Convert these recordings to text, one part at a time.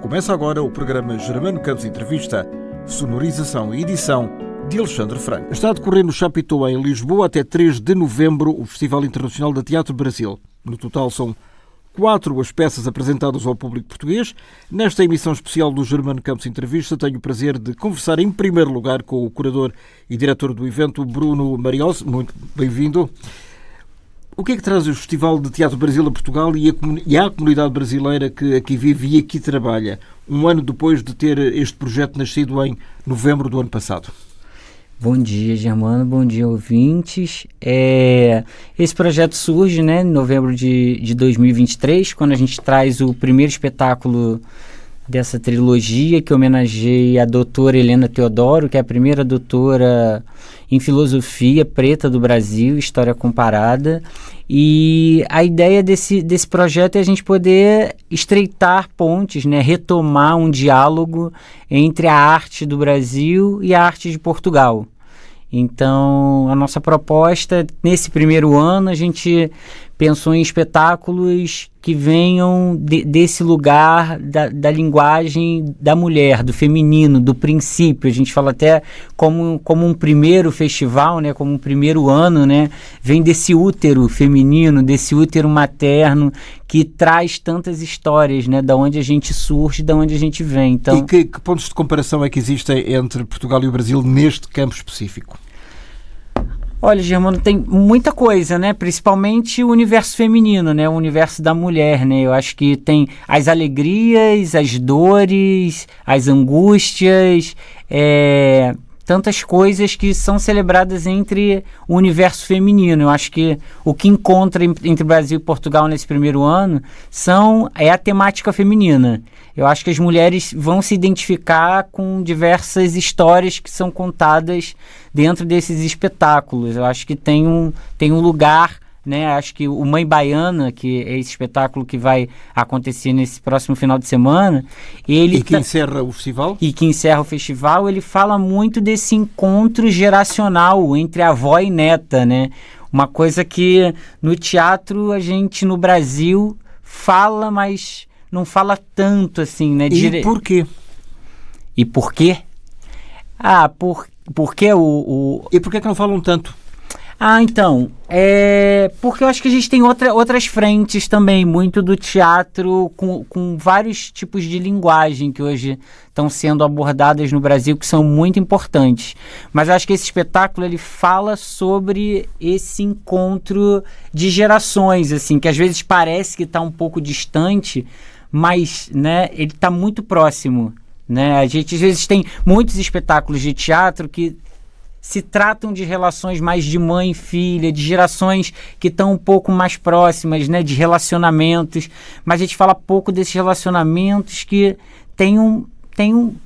Começa agora o programa Germano Campos Entrevista, sonorização e edição de Alexandre Franco. Está a decorrer no Chapitão, em Lisboa, até 3 de novembro, o Festival Internacional de Teatro Brasil. No total são 4 as peças apresentadas ao público português. Nesta emissão especial do Germano Campos Entrevista, tenho o prazer de conversar em primeiro lugar com o curador e diretor do evento, Bruno Mariose. Muito bem-vindo. O que é que traz o Festival de Teatro Brasil a Portugal e à comunidade brasileira que aqui vive e aqui trabalha, um ano depois de ter este projeto nascido em novembro do ano passado? Bom dia, Germano. Bom dia, ouvintes. Esse projeto surge, em novembro de 2023, quando a gente traz o primeiro espetáculo dessa trilogia, que homenageia a doutora Helena Teodoro, que é a primeira doutora em filosofia preta do Brasil, história comparada. E a ideia desse projeto é a gente poder estreitar pontes, retomar um diálogo entre a arte do Brasil e a arte de Portugal. Então, a nossa proposta, nesse primeiro ano, a gente pensou em espetáculos que venham desse lugar da linguagem da mulher, do feminino, do princípio. A gente fala até como um primeiro festival, como um primeiro ano, vem desse útero feminino, desse útero materno, que traz tantas histórias, da onde a gente surge, da onde a gente vem. Então, e que pontos de comparação é que existem entre Portugal e o Brasil neste campo específico? Olha, Germano, tem muita coisa, principalmente o universo feminino, o universo da mulher, Eu acho que tem as alegrias, as dores, as angústias, tantas coisas que são celebradas entre o universo feminino. Eu acho que o que encontra entre Brasil e Portugal nesse primeiro ano é a temática feminina. Eu acho que as mulheres vão se identificar com diversas histórias que são contadas dentro desses espetáculos. Eu acho que tem um lugar, acho que o Mãe Baiana, que é esse espetáculo que vai acontecer nesse próximo final de semana, encerra o festival? E que encerra o festival, ele fala muito desse encontro geracional entre avó e neta, Uma coisa que no teatro a gente, no Brasil, fala, mas não fala tanto assim, E por quê? E por quê? Porque E por que não falam tanto? Então, porque eu acho que a gente tem outras frentes também, muito do teatro com vários tipos de linguagem que hoje estão sendo abordadas no Brasil, que são muito importantes. Mas eu acho que esse espetáculo, ele fala sobre esse encontro de gerações, assim, que às vezes parece que está um pouco distante, mas ele está muito próximo. A gente às vezes tem muitos espetáculos de teatro que se tratam de relações mais de mãe e filha, de gerações que estão um pouco mais próximas, de relacionamentos, mas a gente fala pouco desses relacionamentos que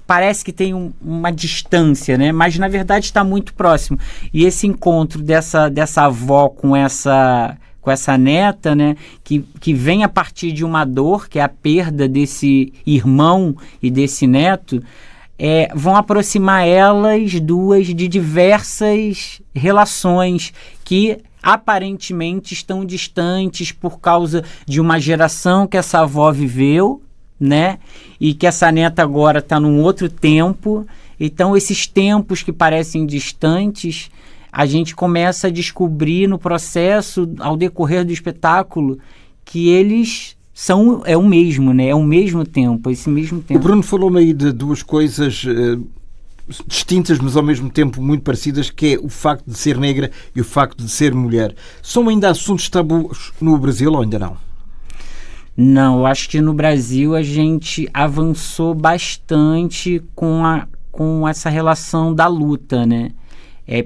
parece que tem uma distância, mas na verdade está muito próximo. E esse encontro dessa avó com essa neta, que vem a partir de uma dor, que é a perda desse irmão e desse neto, vão aproximar elas duas de diversas relações que aparentemente estão distantes por causa de uma geração que essa avó viveu, e que essa neta agora está num outro tempo. Então, esses tempos que parecem distantes, a gente começa a descobrir no processo, ao decorrer do espetáculo, que eles é o mesmo, é o mesmo tempo, esse mesmo tempo. O Bruno falou-me aí de duas coisas distintas, mas ao mesmo tempo muito parecidas, que é o facto de ser negra e o facto de ser mulher. São ainda assuntos tabus no Brasil ou ainda não? Não, eu acho que no Brasil a gente avançou bastante com essa relação da luta,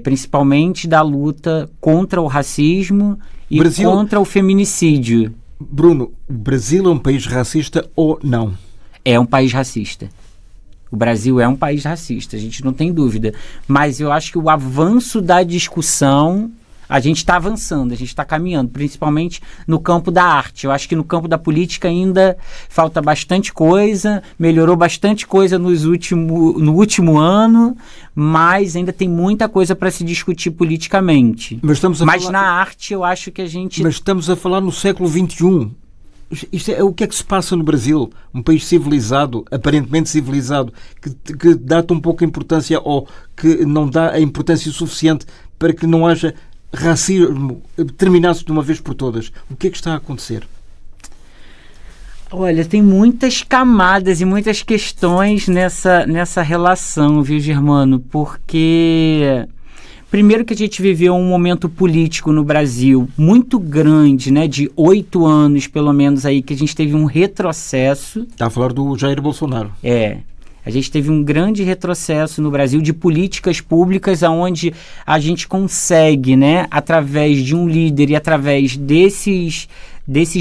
principalmente da luta contra o racismo e contra o feminicídio. Bruno, o Brasil é um país racista ou não? É um país racista. O Brasil é um país racista, a gente não tem dúvida. Mas eu acho que o avanço da discussão, a gente está avançando, a gente está caminhando, principalmente no campo da arte. Eu acho que no campo da política ainda falta bastante coisa, melhorou bastante coisa no último ano, mas ainda tem muita coisa para se discutir politicamente. Mas na arte eu acho que a gente... Mas estamos a falar no século XXI. O que é que se passa no Brasil? Um país civilizado, aparentemente civilizado, que dá tão pouca importância ou que não dá a importância suficiente para que não haja racismo, terminasse de uma vez por todas. O que é que está a acontecer? Olha, tem muitas camadas e muitas questões nessa relação, viu, Germano? Porque, primeiro que a gente viveu um momento político no Brasil muito grande, né? De 8 anos, pelo menos, aí, que a gente teve um retrocesso. Está a falar do Jair Bolsonaro. A gente teve um grande retrocesso no Brasil de políticas públicas onde a gente consegue, né, através de um líder e através desses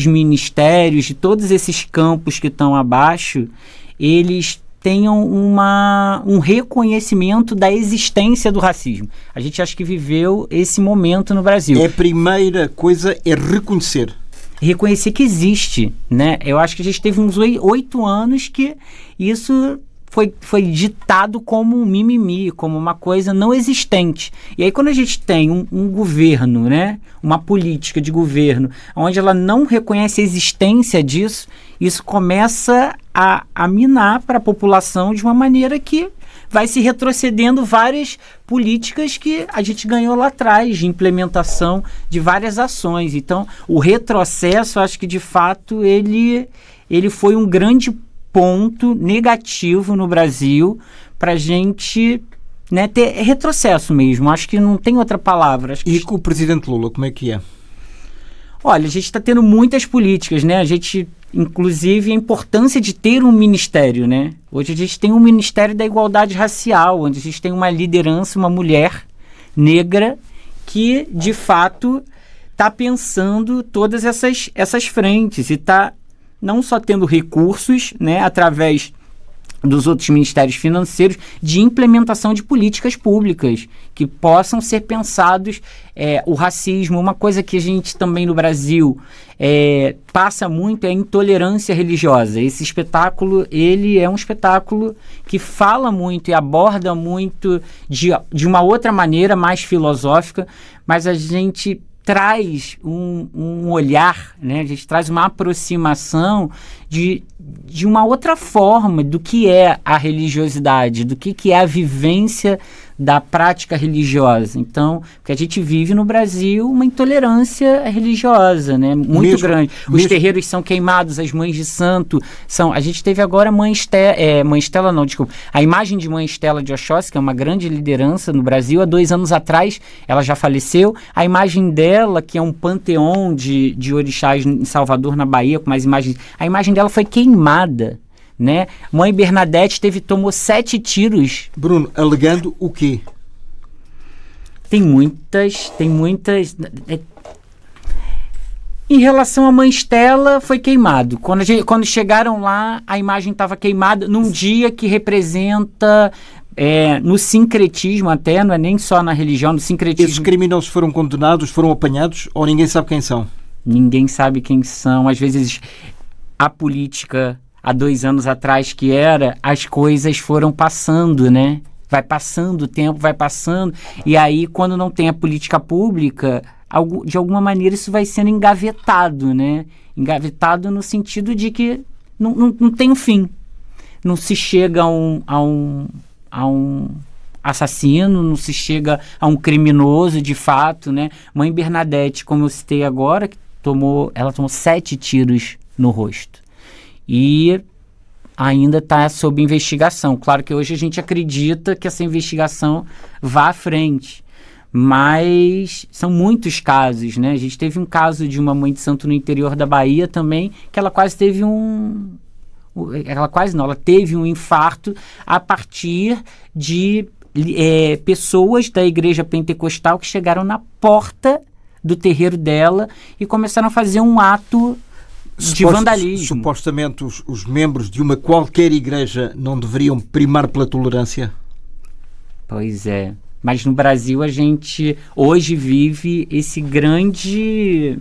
ministérios, de todos esses campos que estão abaixo, eles tenham um reconhecimento da existência do racismo. A gente acha que viveu esse momento no Brasil. A primeira coisa é reconhecer. Reconhecer que existe, né? Eu acho que a gente teve uns 8 anos que isso foi ditado como um mimimi, como uma coisa não existente. E aí quando a gente tem um governo, né, uma política de governo, onde ela não reconhece a existência disso, isso começa a minar para a população de uma maneira que vai se retrocedendo várias políticas que a gente ganhou lá atrás, de implementação de várias ações. Então, o retrocesso, acho que de fato ele foi um grande ponto negativo no Brasil para a gente, né, ter retrocesso mesmo. Acho que não tem outra palavra. E com o presidente Lula, como é que é? Olha, a gente está tendo muitas políticas, né? A gente, inclusive, a importância de ter um ministério, né? Hoje a gente tem um Ministério da Igualdade Racial, onde a gente tem uma liderança, uma mulher negra que, de fato, está pensando todas essas frentes e está não só tendo recursos, né, através dos outros ministérios financeiros, de implementação de políticas públicas que possam ser pensados, o racismo, uma coisa que a gente também no Brasil passa muito é a intolerância religiosa. Esse espetáculo, ele é um espetáculo que fala muito e aborda muito de uma outra maneira, mais filosófica, mas a gente traz um olhar, né? A gente traz uma aproximação de uma outra forma do que é a religiosidade, do que é a vivência da prática religiosa. Então, porque a gente vive no Brasil uma intolerância religiosa, né? Muito grande. Os terreiros são queimados, as mães de santo são... A gente teve agora a imagem de Mãe Estela de Oxóssi, que é uma grande liderança no Brasil. Há 2 anos atrás, ela já faleceu. A imagem dela, que é um panteão de orixás em Salvador, na Bahia, com mais imagens... A imagem dela foi queimada, né? Mãe Bernadette tomou 7 tiros. Bruno, alegando o quê? Tem muitas. Em relação à Mãe Estela, foi queimado. Quando chegaram lá, a imagem estava queimada num dia que representa, no sincretismo até, não é nem só na religião, no sincretismo. Esses criminosos foram condenados, foram apanhados, ou ninguém sabe quem são? Ninguém sabe quem são. Às vezes, a política... Há 2 anos atrás as coisas foram passando, né? Vai passando o tempo, vai passando, e aí quando não tem a política pública, de alguma maneira isso vai sendo engavetado, né? Engavetado no sentido de que não tem um fim. Não se chega a um assassino, não se chega a um criminoso de fato, né? Mãe Bernadette, como eu citei agora, ela tomou 7 tiros no rosto. E ainda está sob investigação. Claro que hoje a gente acredita que essa investigação vá à frente, mas são muitos casos, né? A gente teve um caso de uma mãe de santo no interior da Bahia também, que ela quase teve ela teve um infarto a partir de pessoas da igreja pentecostal que chegaram na porta do terreiro dela e começaram a fazer um ato de vandalismo. Supostamente os membros de uma qualquer igreja não deveriam primar pela tolerância? Pois é. Mas no Brasil a gente hoje vive esse grande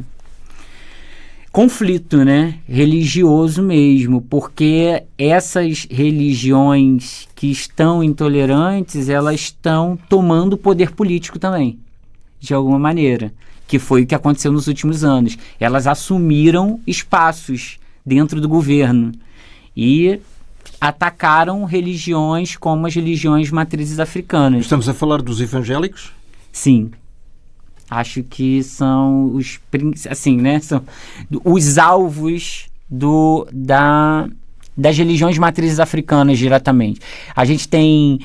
conflito, né? Religioso mesmo, porque essas religiões que estão intolerantes, elas estão tomando poder político também, de alguma maneira. Que foi o que aconteceu nos últimos anos. Elas assumiram espaços dentro do governo. E atacaram religiões como as religiões matrizes africanas. Estamos a falar dos evangélicos? Sim. Acho que são os, assim, né, são os alvos das religiões matrizes africanas diretamente. A gente tem,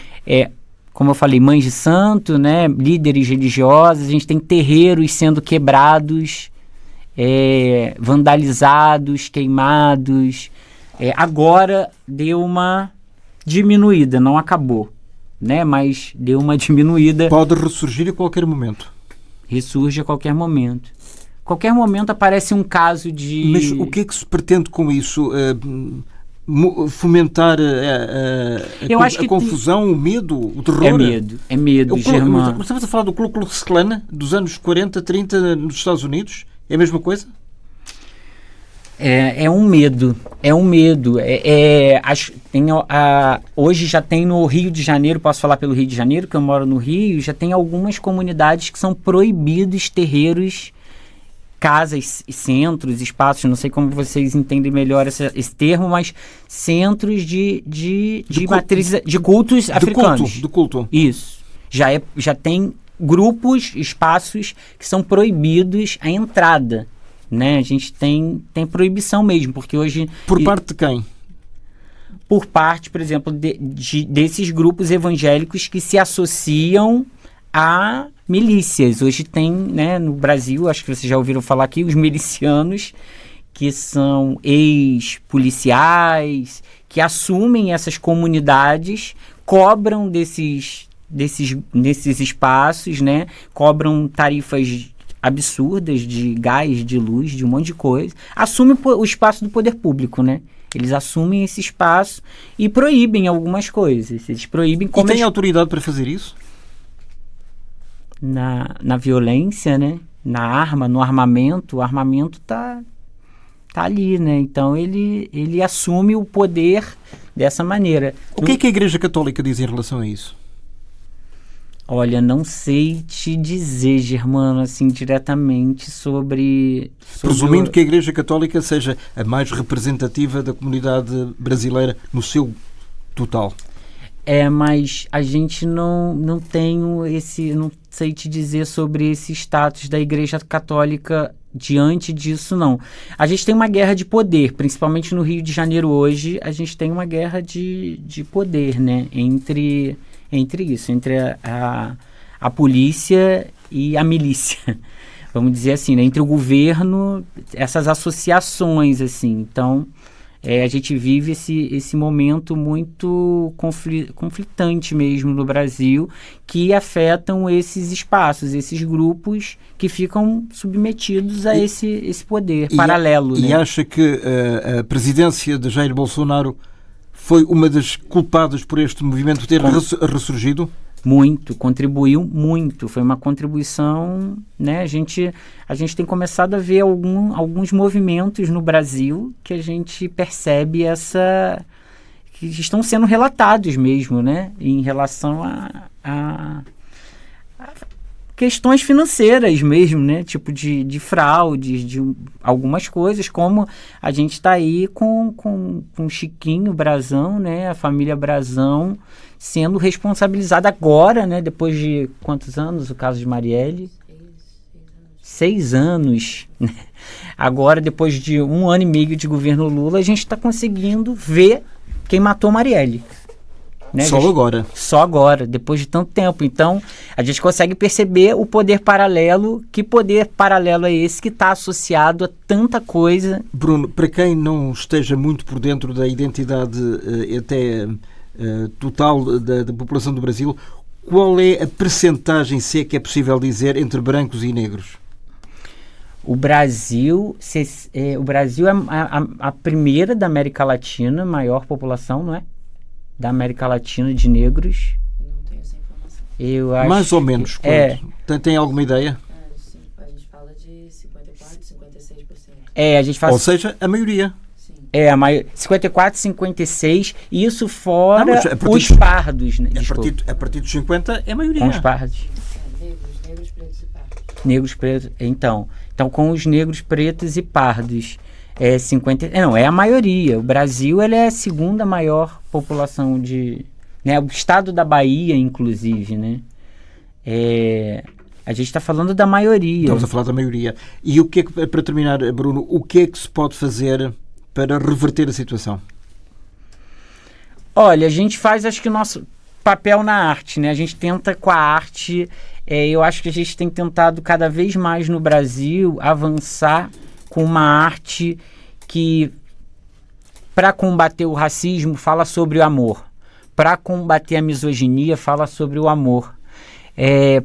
como eu falei, mães de santo, né, líderes religiosos, a gente tem terreiros sendo quebrados, vandalizados, queimados. Agora deu uma diminuída, não acabou, né, mas deu uma diminuída. Pode ressurgir a qualquer momento. Ressurge a qualquer momento. Qualquer momento aparece um caso de... Mas o que é que se pretende com isso? Fomentar a confusão, o medo, o terror? É medo, Germano. Estamos a falar do Ku Klux Klan dos anos 40, 30 nos Estados Unidos? É a mesma coisa? É um medo. Hoje já tem no Rio de Janeiro, posso falar pelo Rio de Janeiro, que eu moro no Rio, já tem algumas comunidades que são proibidos terreiros, casas, centros, espaços, não sei como vocês entendem melhor esse termo, mas centros de matriz, de cultos africanos. De culto. Isso. Já tem grupos, espaços que são proibidos a entrada. Né? A gente tem proibição mesmo, porque hoje... Por parte de quem? Por parte, por exemplo, desses grupos evangélicos que se associam a milícias. Hoje tem, né, no Brasil, acho que vocês já ouviram falar aqui, os milicianos, que são ex-policiais, que assumem essas comunidades, cobram desses espaços, né? Cobram tarifas absurdas de gás, de luz, de um monte de coisa. Assumem o espaço do poder público, né? Eles assumem esse espaço e proíbem algumas coisas. Eles proíbem... E tem autoridade para fazer isso? Na violência, né? Na arma, no armamento. O armamento tá ali, né? Então ele assume o poder dessa maneira. O que é que a Igreja Católica diz em relação a isso? Olha, não sei te dizer, Germano, assim, diretamente sobre Presumindo que a Igreja Católica seja a mais representativa da comunidade brasileira no seu total. Mas a gente não tem não sei te dizer sobre esse status da Igreja Católica diante disso, não. A gente tem uma guerra de poder, principalmente no Rio de Janeiro hoje, a gente tem uma guerra de poder, né, entre a polícia e a milícia, vamos dizer assim, né? Entre o governo, essas associações, assim. Então, a gente vive esse momento muito conflitante mesmo no Brasil, que afetam esses espaços, esses grupos que ficam submetidos a esse poder paralelo. E né? acha que a presidência de Jair Bolsonaro foi uma das culpadas por este movimento ter ressurgido? Muito, contribuiu muito. Foi uma contribuição, né? A gente tem começado a ver alguns movimentos no Brasil que a gente percebe que estão sendo relatados mesmo, né? Em relação a questões financeiras mesmo, né? Tipo de fraudes, de algumas coisas, como a gente está aí com Chiquinho Brazão, né? A família Brazão sendo responsabilizada agora, né? Depois de quantos anos o caso de Marielle? 6 anos. Né? Agora, depois de 1 ano e meio de governo Lula, a gente está conseguindo ver quem matou Marielle. Né? Só agora, depois de tanto tempo. Então, a gente consegue perceber o poder paralelo. Que poder paralelo é esse que está associado a tanta coisa? Bruno, para quem não esteja muito por dentro da identidade até total da população do Brasil, qual é a percentagem, se é que é possível dizer, entre brancos e negros? O Brasil é a primeira da América Latina, maior população, não é? Da América Latina de negros. Eu não tenho essa informação. Eu acho mais ou menos. Tem alguma ideia? A gente fala de 54%, 56%. A gente fala... Ou seja, a maioria. Sim. 54, 56, isso fora os pardos. Né? A partir dos 50 é a maioria. Com os pardos. Negros, pretos e pardos. Negros, pretos. Então, com os negros, pretos e pardos. É 50, não, é a maioria. O Brasil, ele é a segunda maior população de, né, o estado da Bahia, inclusive, né? A gente está falando da maioria. Estamos a falar da maioria. E o que é que, para terminar, Bruno, o que é que se pode fazer para reverter a situação? Olha, a gente faz, acho que o nosso papel na arte, né? A gente tenta com a arte, eu acho que a gente tem tentado cada vez mais no Brasil avançar com uma arte que, para combater o racismo, fala sobre o amor. Para combater a misoginia, fala sobre o amor.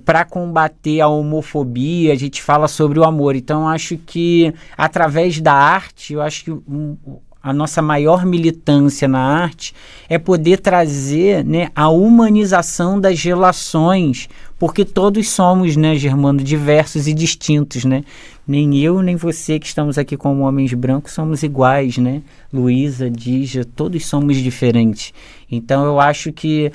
Para combater a homofobia, a gente fala sobre o amor. Então, eu acho que, através da arte, eu acho que a nossa maior militância na arte é poder trazer, né, a humanização das relações, porque todos somos, né, Germano, diversos e distintos, né? Nem eu, nem você que estamos aqui como homens brancos somos iguais, né? Luísa, Dija, todos somos diferentes. Então eu acho que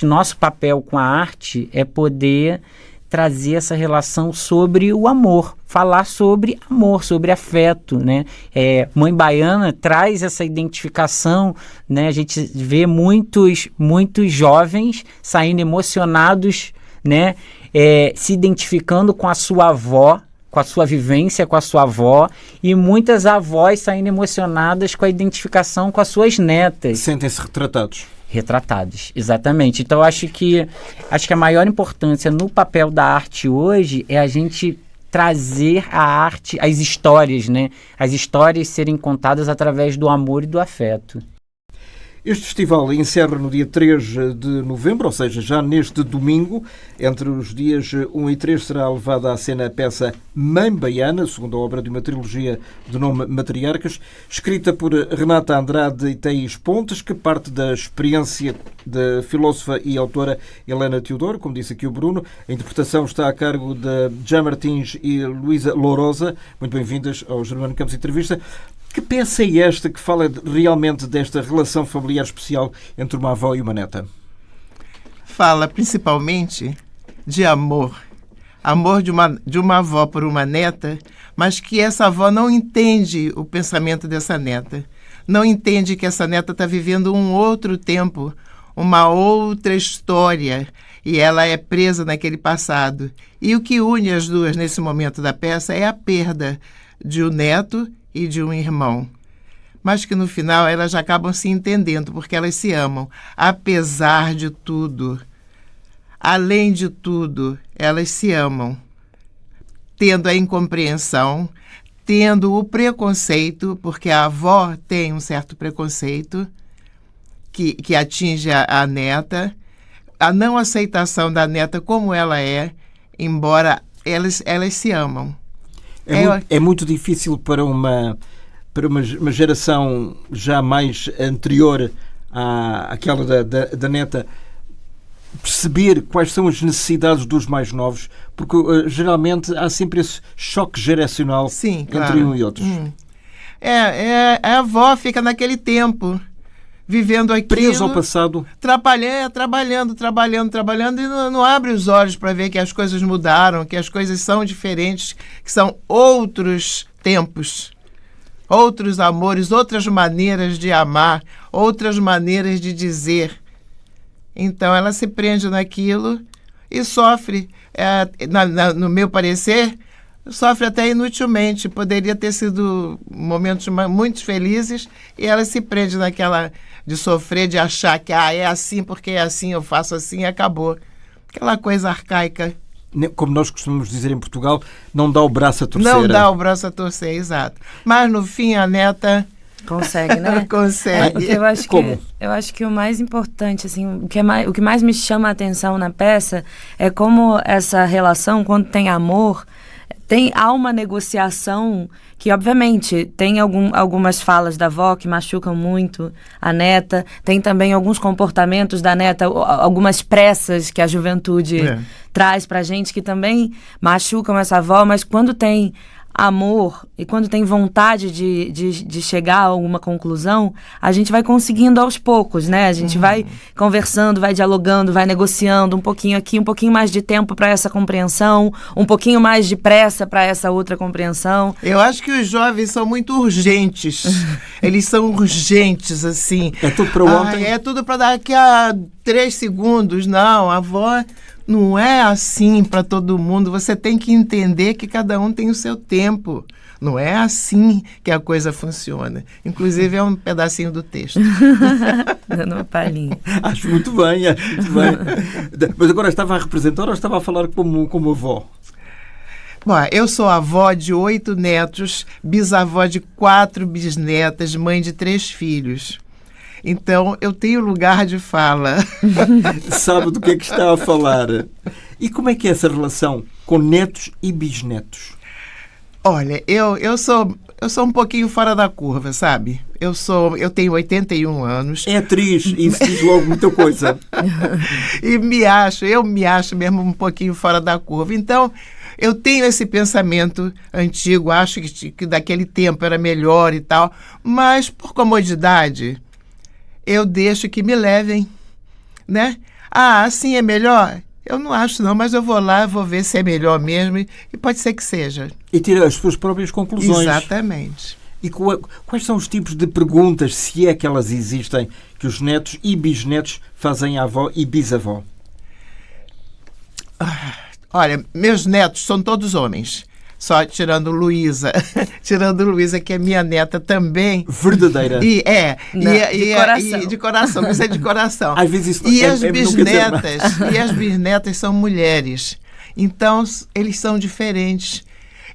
nosso papel com a arte é poder trazer essa relação sobre o amor, falar sobre amor, sobre afeto, né? Mãe Baiana traz essa identificação, né? A gente vê muitos jovens saindo emocionados, né? Se identificando com a sua avó, com a sua vivência com a sua avó, e muitas avós saindo emocionadas com a identificação com as suas netas. Sentem-se retratados, exatamente. Então, acho que a maior importância no papel da arte hoje é a gente trazer a arte, as histórias, né? As histórias serem contadas através do amor e do afeto. Este festival encerra no dia 3 de novembro, ou seja, já neste domingo. Entre os dias 1 e 3 será levada à cena a peça Mãe Baiana, segunda obra de uma trilogia de nome Matriarcas, escrita por Renata Andrade e Thaís Pontes, que parte da experiência da filósofa e autora Helena Teodoro, como disse aqui o Bruno. A interpretação está a cargo de Já Martins e Luísa Lourosa. Muito bem-vindas ao Germano Campos Entrevista. Que peça é esta que fala realmente desta relação familiar especial entre uma avó e uma neta? Fala principalmente de amor. Amor de uma avó por uma neta, mas que essa avó não entende o pensamento dessa neta. Não entende que essa neta está vivendo um outro tempo, uma outra história, e ela é presa naquele passado. E o que une as duas nesse momento da peça é a perda de um neto e de um irmão, mas que no final elas acabam se entendendo, porque elas se amam, apesar de tudo. Além de tudo, elas se amam, tendo a incompreensão, tendo o preconceito, porque a avó tem um certo preconceito que atinge a neta, a não aceitação da neta como ela é, embora elas se amam. É muito difícil para uma geração já mais anterior àquela da neta perceber quais são as necessidades dos mais novos, porque geralmente há sempre esse choque geracional. Sim, entre claro. um e outros. A avó fica naquele tempo, vivendo aquilo, preso ao passado, trabalhando e não abre os olhos para ver que as coisas mudaram, que as coisas são diferentes, que são outros tempos, outros amores, outras maneiras de amar, outras maneiras de dizer. Então ela se prende naquilo e sofre, no meu parecer, sofre até inutilmente. Poderia ter sido momentos muito felizes e ela se prende naquela de sofrer, de achar que é assim porque é assim, eu faço assim e acabou. Aquela coisa arcaica. Como nós costumamos dizer em Portugal, não dá o braço a torcer. Não dá o braço a torcer, exato. Mas no fim a neta consegue, né? Consegue. Eu acho que o mais importante, assim, o que mais me chama a atenção na peça é como essa relação, quando tem amor, há uma negociação que, obviamente, tem algumas falas da avó que machucam muito a neta, tem também alguns comportamentos da neta, algumas pressas que a juventude traz pra gente que também machucam essa avó, mas quando tem amor e quando tem vontade de chegar a alguma conclusão, a gente vai conseguindo aos poucos, né? A gente vai conversando, vai dialogando, vai negociando um pouquinho aqui, um pouquinho mais de tempo para essa compreensão, um pouquinho mais de pressa para essa outra compreensão. Eu acho que os jovens são muito urgentes. Eles são urgentes, assim. É tudo para ontem? É tudo para daqui a 3 segundos. Não, a avó não é assim para todo mundo. Você tem que entender que cada um tem o seu tempo. Não é assim que a coisa funciona. Inclusive, é um pedacinho do texto. Dando uma palhinha. Acho muito bem. Mas agora estava a representar ou estava a falar como avó? Bom, eu sou avó de 8 netos, bisavó de 4 bisnetas, mãe de 3 filhos. Então, eu tenho lugar de fala. Sabe do que é que está a falar. E como é que é essa relação com netos e bisnetos? Olha, eu sou um pouquinho fora da curva, sabe? Eu tenho 81 anos. É atriz, e isso diz logo muita coisa. E eu me acho mesmo um pouquinho fora da curva. Então, eu tenho esse pensamento antigo, acho que daquele tempo era melhor e tal, mas por comodidade, eu deixo que me levem, né? Ah, assim é melhor? Eu não acho não, mas eu vou lá, vou ver se é melhor mesmo e pode ser que seja. E tira as suas próprias conclusões. Exatamente. E quais são os tipos de perguntas, se é que elas existem, que os netos e bisnetos fazem à avó e bisavó? Olha, meus netos são todos homens. Só tirando Luísa, que é minha neta também. Verdadeira. De coração. De coração, isso é de coração. Às vezes isso e as bisnetas são mulheres. Então, eles são diferentes.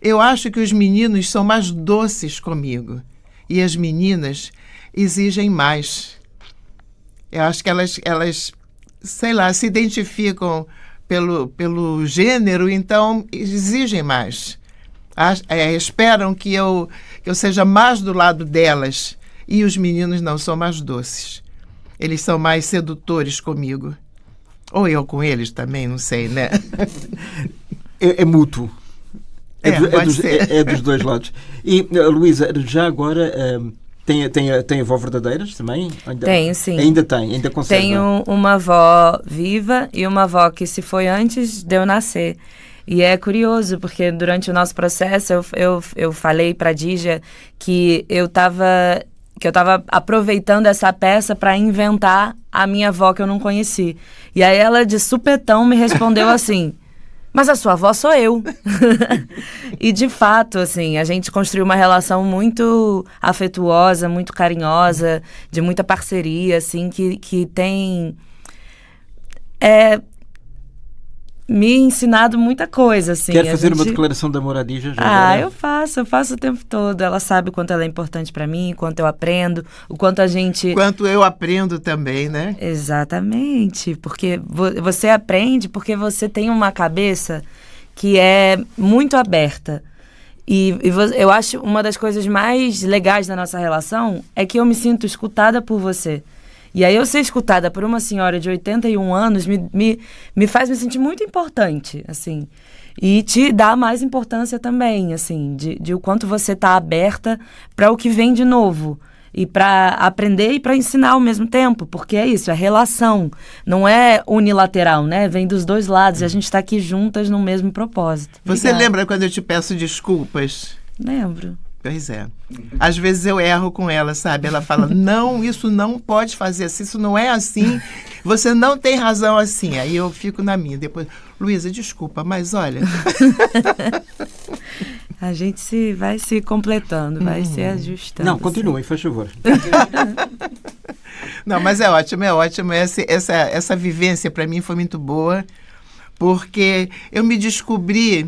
Eu acho que os meninos são mais doces comigo. E as meninas exigem mais. Eu acho que elas sei lá, se identificam pelo gênero, então exigem mais. Esperam que eu seja mais do lado delas. E os meninos não, são mais doces. Eles são mais sedutores comigo. Ou eu com eles também, não sei, né? É mútuo. É dos dois lados. E, Luísa, já agora tem avó verdadeiras também? Tenho, sim. Ainda conserva? Tenho uma avó viva e uma avó que se foi antes de eu nascer. E é curioso, porque durante o nosso processo eu falei para a Dígia que eu estava aproveitando essa peça para inventar a minha avó que eu não conheci. E aí ela, de supetão, me respondeu assim: mas a sua avó sou eu. E, de fato, assim, a gente construiu uma relação muito afetuosa, muito carinhosa, de muita parceria, assim, que tem me ensinado muita coisa, assim. Quer fazer uma declaração de amor à Dígia? Eu faço o tempo todo. Ela sabe o quanto ela é importante para mim, o quanto eu aprendo, o quanto a gente... Quanto eu aprendo também, né? Exatamente, porque você aprende porque você tem uma cabeça que é muito aberta. E eu acho uma das coisas mais legais da nossa relação é que eu me sinto escutada por você. E aí eu ser escutada por uma senhora de 81 anos me faz me sentir muito importante, assim. E te dá mais importância também, assim, de o quanto você está aberta para o que vem de novo. E para aprender e para ensinar ao mesmo tempo. Porque é isso, é relação. Não é unilateral, né? Vem dos dois lados e a gente está aqui juntas no mesmo propósito. Você lembra quando eu te peço desculpas? Lembro. Pois é. Às vezes eu erro com ela, sabe? Ela fala, não, isso não pode fazer assim, isso não é assim, você não tem razão assim. Aí eu fico na minha. Depois, Luísa, desculpa, mas olha... A gente vai se completando, vai se ajustando. Não, continuem, faz favor. Não, mas é ótimo. Essa vivência para mim foi muito boa, porque eu me descobri...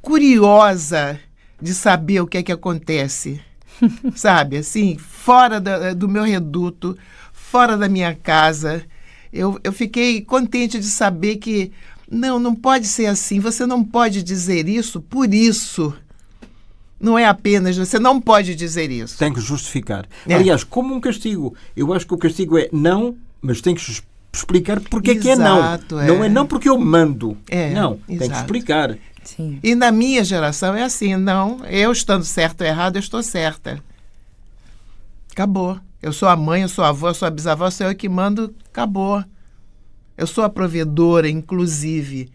curiosa de saber o que é que acontece, sabe? Assim, fora do meu reduto, fora da minha casa. Eu fiquei contente de saber que não pode ser assim. Você não pode dizer isso por isso. Não é apenas, você não pode dizer isso. Tem que justificar. Aliás, como um castigo. Eu acho que o castigo é não, mas tem que explicar porque é que é não. Não é não porque eu mando. Não, tem que explicar. Sim. E na minha geração é assim, não, eu estando certo ou errado, eu estou certa. Acabou. Eu sou a mãe, eu sou a avó, eu sou a bisavó, sou eu que mando, acabou. Eu sou a provedora, inclusive.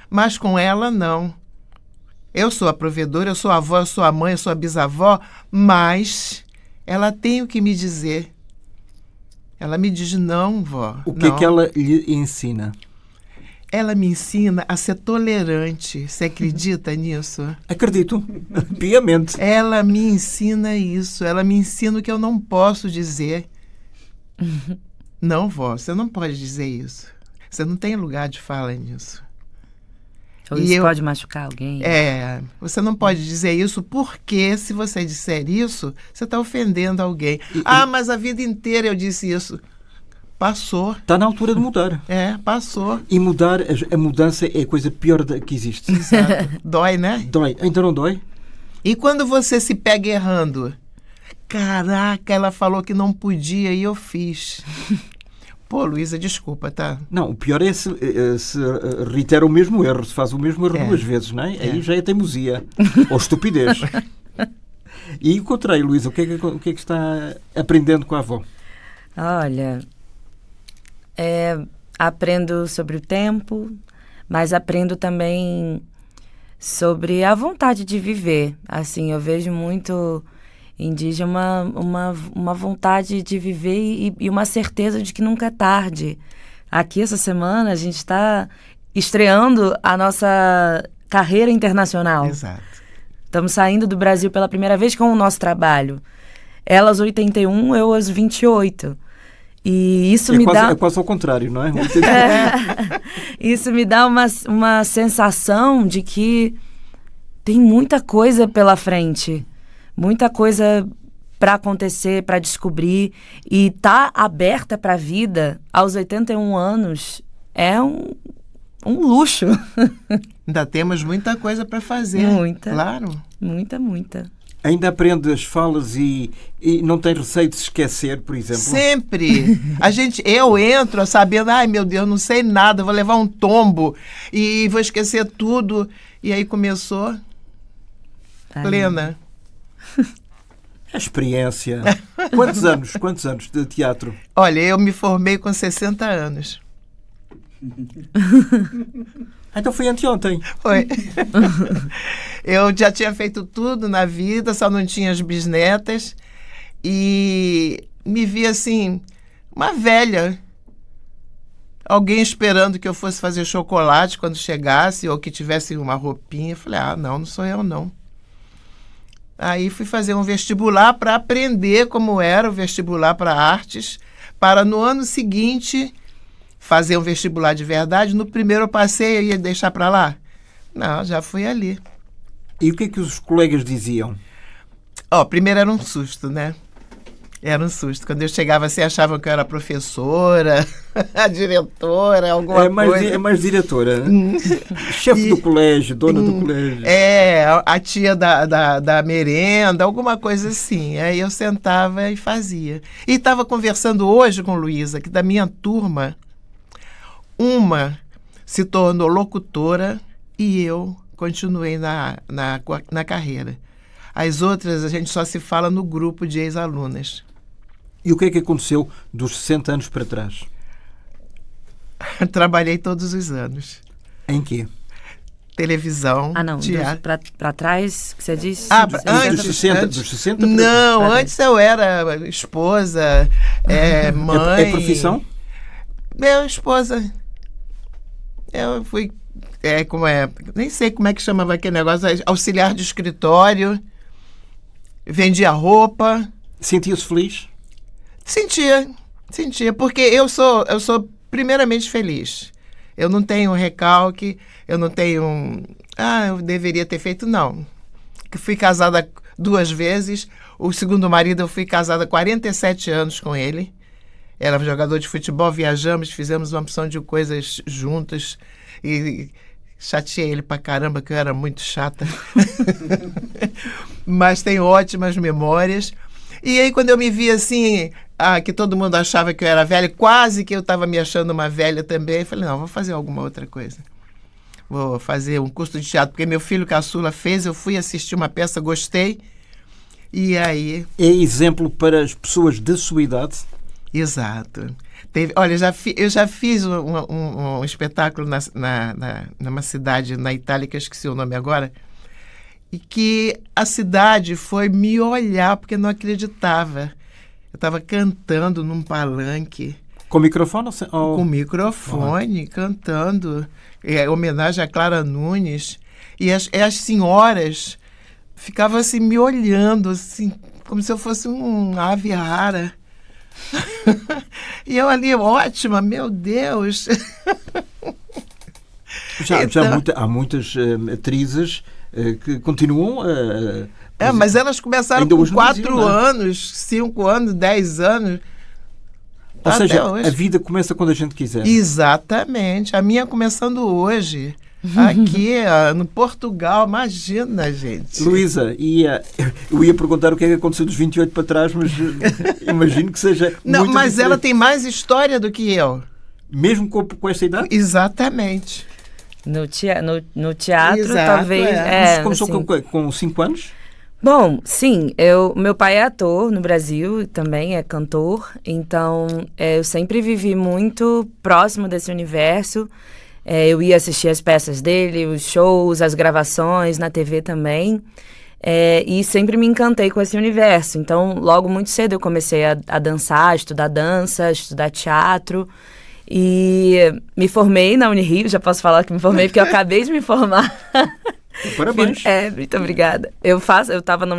Mas com ela, não. Eu sou a provedora, eu sou a avó, eu sou a mãe, eu sou a bisavó, mas ela tem o que me dizer. Ela me diz, não, vó. O que não. é que ela lhe ensina? Ela me ensina a ser tolerante. Você acredita nisso? Acredito, piamente. Ela me ensina isso. Ela me ensina o que eu não posso dizer. Não, vó, você não pode dizer isso. Você não tem lugar de fala nisso. Ou E isso eu- pode machucar alguém. Você não pode dizer isso porque se você disser isso, você está ofendendo alguém. Mas a vida inteira eu disse isso. Passou. Está na altura de mudar. Passou. E mudar, a mudança é a coisa pior que existe. Exato. Dói, né? Dói. Ainda não dói? E quando você se pega errando? Caraca, ela falou que não podia e eu fiz. Pô, Luísa, desculpa, tá? Não, o pior é se reitera o mesmo erro, se faz o mesmo erro É. 2 vezes, não é? Aí já é teimosia ou estupidez. E o contrário, Luísa, o que é que está aprendendo com a avó? Olha, aprendo sobre o tempo, mas aprendo também sobre a vontade de viver. Assim, eu vejo muito em Dígia uma vontade de viver e uma certeza de que nunca é tarde. Aqui, essa semana, a gente está estreando a nossa carreira internacional. Exato. Estamos saindo do Brasil pela primeira vez com o nosso trabalho. Ela aos 81, eu aos 28. E isso me dá... É quase ao contrário, não é? Isso me dá uma sensação de que tem muita coisa pela frente. Muita coisa para acontecer, para descobrir. E tá aberta para a vida aos 81 anos é um luxo. Ainda temos muita coisa para fazer. Muita. Claro. Muita. Ainda aprende as falas e não tem receio de se esquecer, por exemplo? Sempre. Eu entro sabendo, ai meu Deus, não sei nada, vou levar um tombo e vou esquecer tudo. E aí começou plena. A experiência. Quantos anos de teatro? Olha, eu me formei com 60 anos. Então foi anteontem. Foi. Eu já tinha feito tudo na vida, só não tinha as bisnetas. E me vi assim, uma velha. Alguém esperando que eu fosse fazer chocolate quando chegasse, ou que tivesse uma roupinha. Eu falei, não sou eu, não. Aí fui fazer um vestibular para aprender como era o vestibular para artes, para no ano seguinte fazer um vestibular de verdade. No primeiro eu passei e ia deixar para lá? Não, já fui ali. E o que é que os colegas diziam? Primeiro era um susto, né? Era um susto. Quando eu chegava assim, achavam que eu era professora, a diretora, alguma coisa. É mais diretora. Chefe do colégio, dona do colégio. A tia da merenda, alguma coisa assim. Aí eu sentava e fazia. E estava conversando hoje com Luísa, que da minha turma, uma se tornou locutora e eu continuei na carreira. As outras, a gente só se fala no grupo de ex-alunas. E o que é que aconteceu dos 60 anos para trás? Trabalhei todos os anos. Em quê? Televisão, não, teatro. para trás, que você disse? Dos 60 para Não, trás. antes eu era esposa, mãe. É profissão? Meu, esposa. Eu fui, nem sei como é que chamava aquele negócio, auxiliar de escritório, vendia roupa. Sentia-se feliz? Sentia, porque eu sou primeiramente feliz. Eu não tenho recalque, eu não tenho, eu deveria ter feito, não. Fui casada 2 vezes, o segundo marido eu fui casada 47 anos com ele. Era jogador de futebol, viajamos, fizemos uma opção de coisas juntas e chateei ele pra caramba, que eu era muito chata. Mas tenho ótimas memórias. E aí, quando eu me vi assim, que todo mundo achava que eu era velha, quase que eu estava me achando uma velha também, eu falei, não, vou fazer alguma outra coisa. vou fazer um curso de teatro, porque meu filho caçula fez, eu fui assistir uma peça, gostei, e aí... É exemplo para as pessoas da sua idade? Exato. Olha, eu já fiz um espetáculo numa cidade na Itália, que eu esqueci o nome agora, e que a cidade foi me olhar porque não acreditava. Eu estava cantando num palanque. Com microfone? Ou... Com microfone, cantando. Homenagem a Clara Nunes. E as senhoras ficavam assim me olhando, assim, como se eu fosse um ave rara. E eu ali, ótima, meu Deus. Há muitas atrizes que continuam mas elas começaram com 4 anos, 5 anos, 10 anos. Ou seja, hoje. A vida começa quando a gente quiser. Exatamente. A minha começando hoje. Aqui no Portugal, imagina, gente. Luísa, eu ia perguntar o que é que aconteceu dos 28 para trás, mas imagino que seja não, muito mas diferente. ela tem mais história do que eu. Mesmo com essa idade? Exatamente. No teatro, Exato, talvez... Você começou assim, com 5 anos? Bom, sim, meu pai é ator no Brasil, também é cantor, então eu sempre vivi muito próximo desse universo. Eu ia assistir as peças dele, os shows, as gravações, na TV também, e sempre me encantei com esse universo. Então, logo muito cedo eu comecei a dançar, estudar dança, estudar teatro, e me formei na Unirio. Já posso falar que me formei porque eu acabei de me formar. Parabéns. Muito obrigada. Eu estava na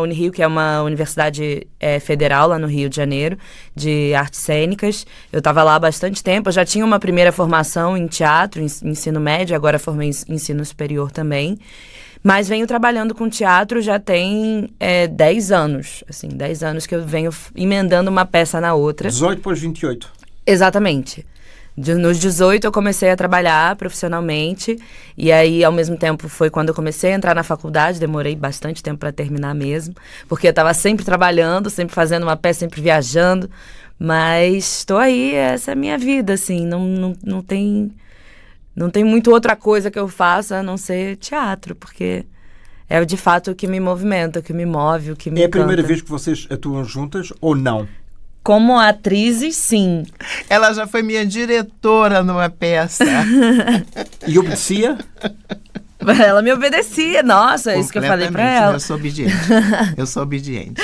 Unirio, que é uma universidade federal lá no Rio de Janeiro, de artes cênicas. Eu estava lá há bastante tempo. Eu já tinha uma primeira formação em teatro, ensino médio, agora formei em ensino superior também. Mas venho trabalhando com teatro já tem 10 anos. Assim, 10 anos que eu venho emendando uma peça na outra. 18 para os 28. Exatamente. Nos 18 eu comecei a trabalhar profissionalmente, e aí ao mesmo tempo foi quando eu comecei a entrar na faculdade. Demorei bastante tempo para terminar mesmo, porque eu estava sempre trabalhando, sempre fazendo uma peça, sempre viajando, mas estou aí, essa é a minha vida, assim, não tem muito outra coisa que eu faça a não ser teatro, porque é de fato o que me movimenta, o que me move, o que me É a encanta. primeira vez que vocês atuam juntas ou não? Como atrizes, sim. Ela já foi minha diretora numa peça. E obedecia? Ela me obedecia. Nossa, é isso que eu falei pra ela. Eu sou obediente. Eu sou obediente.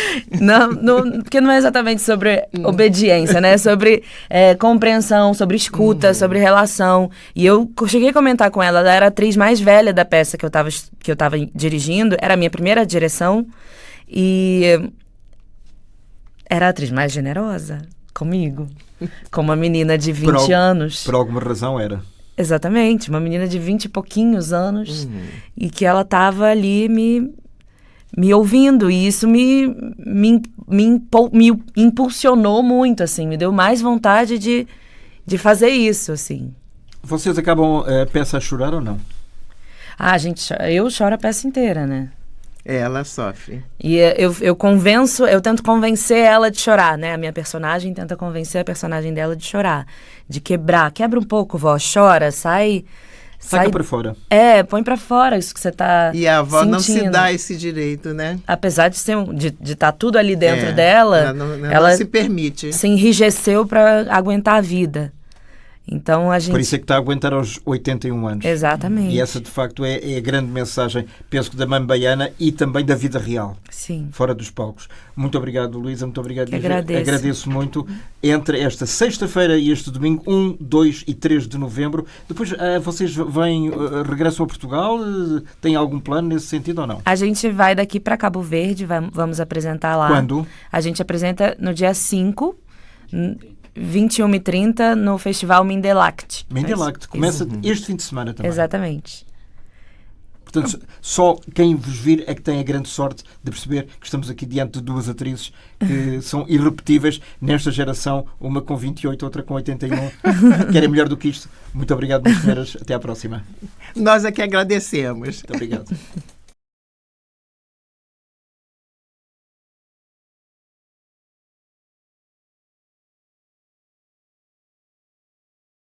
Porque não é exatamente sobre obediência, né? É sobre compreensão, sobre escuta, sobre relação. E eu cheguei a comentar com ela era a atriz mais velha da peça que eu tava dirigindo. Era a minha primeira direção. E era a atriz mais generosa comigo. Com uma menina de 20 anos. Por alguma razão era. Exatamente, uma menina de 20 e pouquinhos anos. E que ela estava ali me ouvindo. E isso me impulsionou muito, assim. Me deu mais vontade de fazer isso, assim. Vocês acabam a peça a chorar ou não? Eu choro a peça inteira, né? Ela sofre. E eu tento convencer ela de chorar, né? A minha personagem tenta convencer a personagem dela de chorar, de quebra um pouco, vó, chora, sai Saca para fora. Põe para fora isso que você tá E a avó sentindo. não se dá esse direito, né? Apesar de estar tudo ali dentro dela, ela não se permite. Se enrijeceu para aguentar a vida. Então a gente... Por isso é que está a aguentar aos 81 anos. Exatamente. E essa, de facto, é a grande mensagem, penso que da mãe baiana e também da vida real. Sim. Fora dos palcos. Muito obrigado, Luísa. Muito obrigado. Agradeço muito. Entre esta sexta-feira e este domingo, 1, 2 e 3 de novembro. Depois, vocês regressam a Portugal? Têm algum plano nesse sentido ou não? A gente vai daqui para Cabo Verde, vamos apresentar lá. Quando? A gente apresenta no dia 5... 21h30 no Festival Mindelact. Mindelact. Começa este fim de semana também. Exatamente. Portanto, só quem vos vir é que tem a grande sorte de perceber que estamos aqui diante de duas atrizes que são irrepetíveis nesta geração, uma com 28, outra com 81. Querem melhor do que isto. Muito obrigado, minhas senhoras. Até à próxima. Nós é que agradecemos. Muito obrigado.